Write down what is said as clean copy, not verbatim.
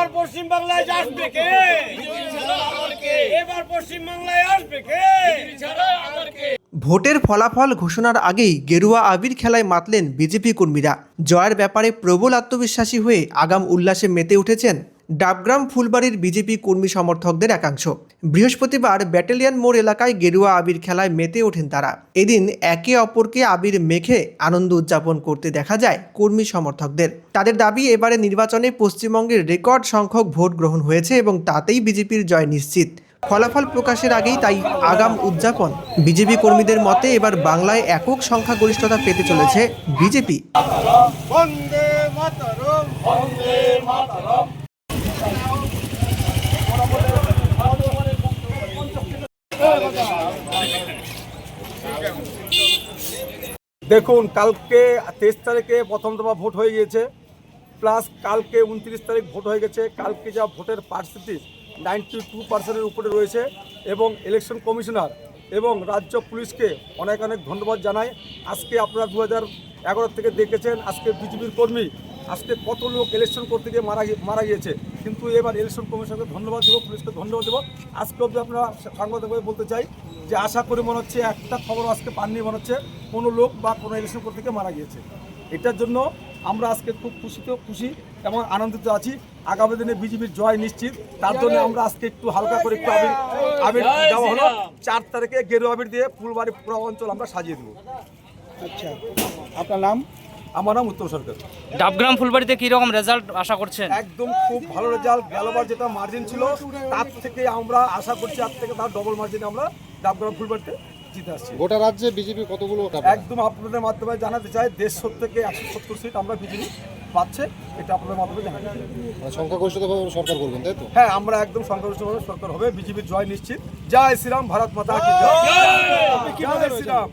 এবার পশ্চিম বাংলায় আসবে কে? এবার পশ্চিম বাংলায় আসবে কে? ভোটের ফলাফল ঘোষণার আগেই গেরুয়া আবির খেলায় মাতলেন বিজেপি কর্মীরা। জয়ের ব্যাপারে প্রবল আত্মবিশ্বাসী হয়ে আগাম উল্লাসে মেতে উঠেছেন ডাবগ্রাম ফুলবাড়ির বিজেপি কর্মী সমর্থকদের একাংশ। বৃহস্পতিবার ব্যাটালিয়ন মোড় এলাকায় গেরুয়া আবির খেলায় মেতে ওঠেন তারা। এদিন একে অপরকে আবির মেখে আনন্দ উদযাপন করতে দেখা যায় কর্মী সমর্থকদের। তাদের দাবি, এবারে নির্বাচনে পশ্চিমবঙ্গের রেকর্ড সংখ্যক ভোট গ্রহণ হয়েছে এবং তাতেই বিজেপির জয় নিশ্চিত। ফলাফল প্রকাশের আগেই তাই আগাম উদযাপন। বিজেপি কর্মীদের মতে এবার বাংলায় একক সংখ্যাগরিষ্ঠতা পেতে চলেছে বিজেপি। বন্দে মাতরম, বন্দে মাতরম। দেখুন, কালকে 23 তারিখে প্রথম দফা ভোট হয়ে গিয়েছে, প্লাস কালকে 29 তারিখ ভোট হয়ে গেছে। কালকে যা ভোটের পার্সেন্টেজ 92% উপরে রয়েছে এবং ইলেকশন কমিশনার এবং রাজ্য পুলিশকে অনেক অনেক ধন্যবাদ জানাই। আজকে আপনারা 2011 থেকে দেখেছেন আজকে বিজেপির কর্মী আজকে কত লোক ইলেকশন করতে গিয়ে মারা গিয়েছে, কিন্তু এবার ইলেকশন কমিশনকে ধন্যবাদ দেবো, পুলিশকে ধন্যবাদ দেবো। আজকে অবধি আপনারা সাংবাদিকভাবে বলতে চাই যে আশা করি মনে হচ্ছে একটা খবর আজকে পাননি, মনে হচ্ছে কোনো লোক বা কোনো ইলেকশন করতে গিয়ে মারা গিয়েছে। এটার জন্য আমরা আজকে খুব খুশি এবং আনন্দিত আছি। আগামী দিনে বিজেপির জয় নিশ্চিত, তার জন্য আমরা আজকে একটু হালকা করে একটু আবির দেওয়া হলো। 4 তারিখে গেরুয়া আবির দিয়ে ফুলবাড়ি পুরো অঞ্চল আমরা সাজিয়ে দেবো। আচ্ছা, আপনার নাম? আমার নাম উত্তম সরকার। ডাবগ্রাম ফুলবাড়িতে কি রকম রেজাল্ট আশা করছেন? একদম খুব ভালো রেজাল্ট। গেলবার যেটা মার্জিন ছিল তার থেকে আমরা আশা করছি আজ থেকে তার ডবল মার্জিনে আমরা ডাবগ্রাম ফুলবাড়িতে জিতে আসছি। গোটা রাজ্যে বিজেপি কতগুলো? একদম আপনাদের মাধ্যমে জানাতে চাই 150 থেকে 170 সিট আমরা বিজেপি পাচ্ছে, এটা আপনাদের মাধ্যমে জানাতে চাই। সংখ্যাগরিষ্ঠভাবে সরকার করবেন, তাই তো? হ্যাঁ, আমরা একদম সংখ্যাগরিষ্ঠভাবে সরকার হবে, বিজেপির জয় নিশ্চিত। জয় শ্রীরাম, ভারত মাতা কি জয়। জয় শ্রীরাম।